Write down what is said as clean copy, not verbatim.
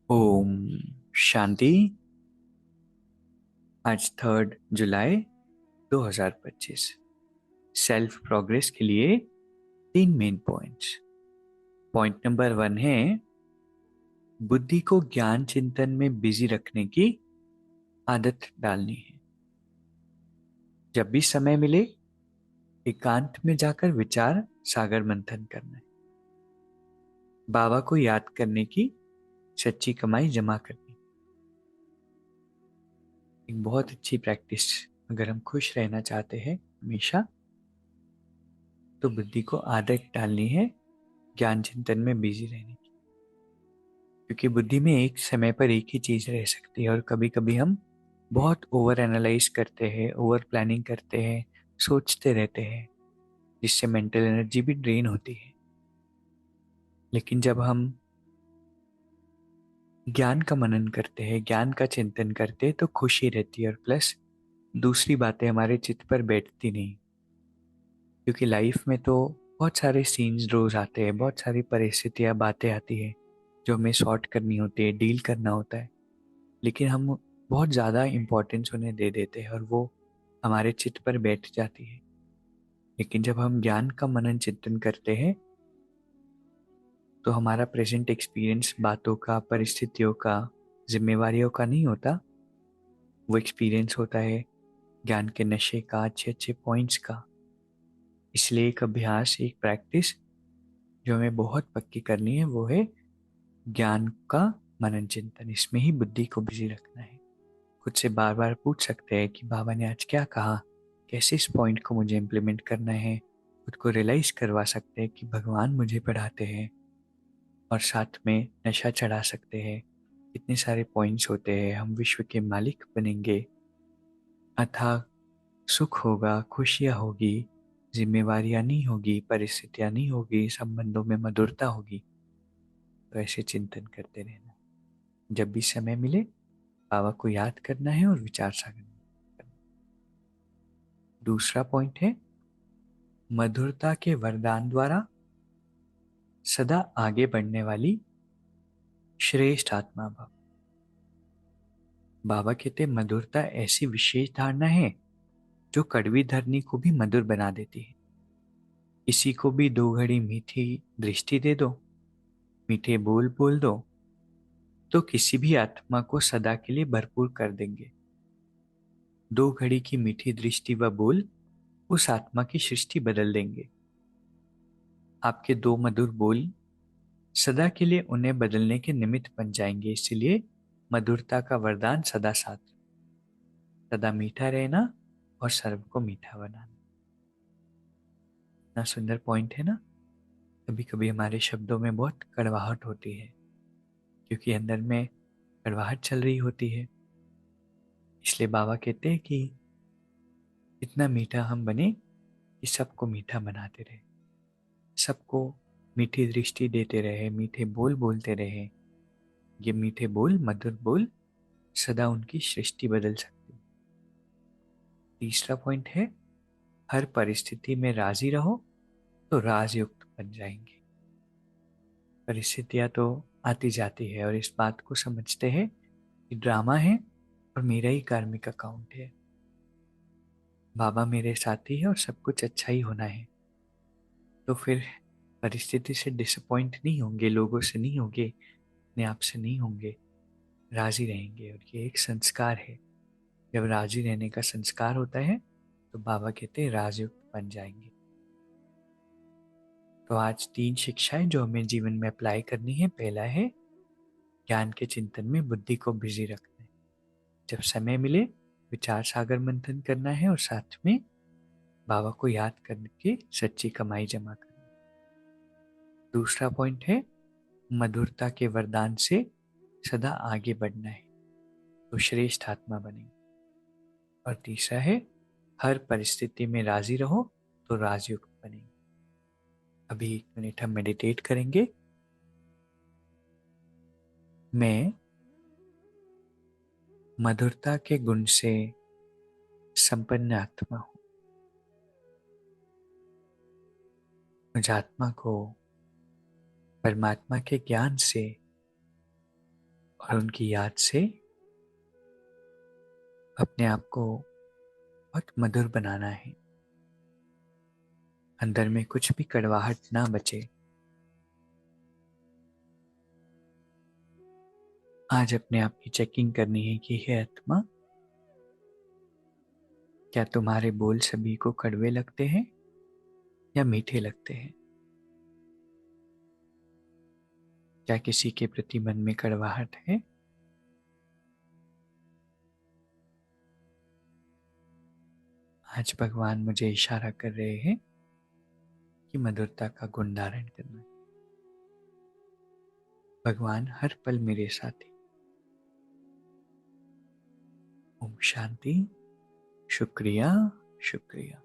ओम शांति। आज 3 जुलाई 2025। Self progress के लिए 3 मेन पॉइंट्स। पॉइंट नंबर 1 है बुद्धि को ज्ञान चिंतन में बिजी रखने की आदत डालनी है। जब भी समय मिले एकांत में जाकर विचार सागर मंथन करना है। बाबा को याद करने की सच्ची कमाई जमा करनी। एक बहुत अच्छी प्रैक्टिस। अगर हम खुश रहना चाहते हैं हमेशा, तो बुद्धि को आदत डालनी है ज्ञान चिंतन में बिजी रहने की। क्योंकि बुद्धि में एक समय पर एक ही चीज रह सकती है और कभी कभी हम बहुत ओवर एनालाइज करते हैं, ओवर प्लानिंग करते हैं, सोचते रहते हैं, जिससे मेंटल एनर्जी भी ड्रेन होती है। लेकिन जब हम ज्ञान का मनन करते हैं, ज्ञान का चिंतन करते हैं, तो खुशी रहती है और प्लस दूसरी बातें हमारे चित्त पर बैठती नहीं। क्योंकि लाइफ में तो बहुत सारे सीन्स रोज आते हैं, बहुत सारी परिस्थितियां, बातें आती है जो हमें सॉर्ट करनी होती है, डील करना होता है। लेकिन हम बहुत ज़्यादा इम्पोर्टेंस उन्हें दे देते हैं और वो हमारे चित्त पर बैठ जाती है। लेकिन जब हम ज्ञान का मनन चिंतन करते हैं, तो हमारा प्रेजेंट एक्सपीरियंस बातों का, परिस्थितियों का, जिम्मेवारियों का नहीं होता। वो एक्सपीरियंस होता है ज्ञान के नशे का, अच्छे अच्छे पॉइंट्स का। इसलिए एक अभ्यास, एक प्रैक्टिस जो हमें बहुत पक्की करनी है, वो है ज्ञान का मनन चिंतन। इसमें ही बुद्धि को बिजी रखना है। खुद से बार बार पूछ सकते हैं कि बाबा ने आज क्या कहा, कैसे इस पॉइंट को मुझे इम्प्लीमेंट करना है। खुद को रियलाइज करवा सकते हैं कि भगवान मुझे पढ़ाते हैं, और साथ में नशा चढ़ा सकते हैं। इतने सारे पॉइंट्स होते हैं, हम विश्व के मालिक बनेंगे, अथाह सुख होगा, खुशियाँ होगी, जिम्मेवारियाँ नहीं होगी, परिस्थितियाँ नहीं होगी, संबंधों में मधुरता होगी। तो ऐसे चिंतन करते रहना। जब भी समय मिले बाबा को याद करना है और विचार सागर करना। दूसरा पॉइंट है मधुरता के वरदान द्वारा सदा आगे बढ़ने वाली श्रेष्ठ आत्मा भव। बाबा कहते मधुरता ऐसी विशेष धारणा है जो कड़वी धरनी को भी मधुर बना देती है। किसी को भी 2 घड़ी मीठी दृष्टि दे दो, मीठे बोल बोल दो, तो किसी भी आत्मा को सदा के लिए भरपूर कर देंगे। 2 घड़ी की मीठी दृष्टि व बोल उस आत्मा की सृष्टि बदल देंगे। आपके 2 मधुर बोल सदा के लिए उन्हें बदलने के निमित्त बन जाएंगे। इसलिए मधुरता का वरदान सदा साथ, सदा मीठा रहना और सर्व को मीठा बनाना। इतना सुंदर पॉइंट है ना। कभी कभी हमारे शब्दों में बहुत कड़वाहट होती है, क्योंकि अंदर में कड़वाहट चल रही होती है। इसलिए बाबा कहते हैं कि इतना मीठा हम बने कि सबको मीठा बनाते रहे, सबको मीठी दृष्टि देते रहे, मीठे बोल बोलते रहे। ये मीठे बोल, मधुर बोल सदा उनकी सृष्टि बदल सकते हैं। तीसरा पॉइंट है हर परिस्थिति में राजी रहो तो राजयुक्त बन जाएंगे। परिस्थितियां तो आती जाती है और इस बात को समझते हैं कि ड्रामा है और मेरा ही कार्मिक अकाउंट है। बाबा मेरे साथी है और सब कुछ अच्छा ही होना है। तो फिर परिस्थिति से डिसअपॉइंट नहीं होंगे, लोगों से नहीं होंगे, अपने आप से नहीं होंगे, राजी रहेंगे। और ये एक संस्कार है। जब राजी रहने का संस्कार होता है तो बाबा कहते हैं राजयुक्त बन जाएंगे। तो आज 3 शिक्षाएं जो हमें जीवन में अप्लाई करनी है। पहला है ज्ञान के चिंतन में बुद्धि को बिजी रखना है। जब समय मिले विचार सागर मंथन करना है और साथ में बाबा को याद करके सच्ची कमाई जमा करना है। दूसरा पॉइंट है मधुरता के वरदान से सदा आगे बढ़ना है, तो श्रेष्ठ आत्मा बनेंगे। और तीसरा है हर परिस्थिति में राजी रहो तो राजयुक्त बनेंगे। अभी 1 मिनट हम मेडिटेट करेंगे। मैं मधुरता के गुण से संपन्न आत्मा हूँ। मुझ आत्मा को परमात्मा के ज्ञान से और उनकी याद से अपने आप को बहुत मधुर बनाना है। अंदर में कुछ भी कड़वाहट ना बचे। आज अपने आप की चेकिंग करनी है कि हे आत्मा, क्या तुम्हारे बोल सभी को कड़वे लगते हैं या मीठे लगते हैं? क्या किसी के प्रति मन में कड़वाहट है? आज भगवान मुझे इशारा कर रहे हैं कि मधुरता का गुण धारण करना। भगवान हर पल मेरे साथ है। ओम शांति। शुक्रिया, शुक्रिया।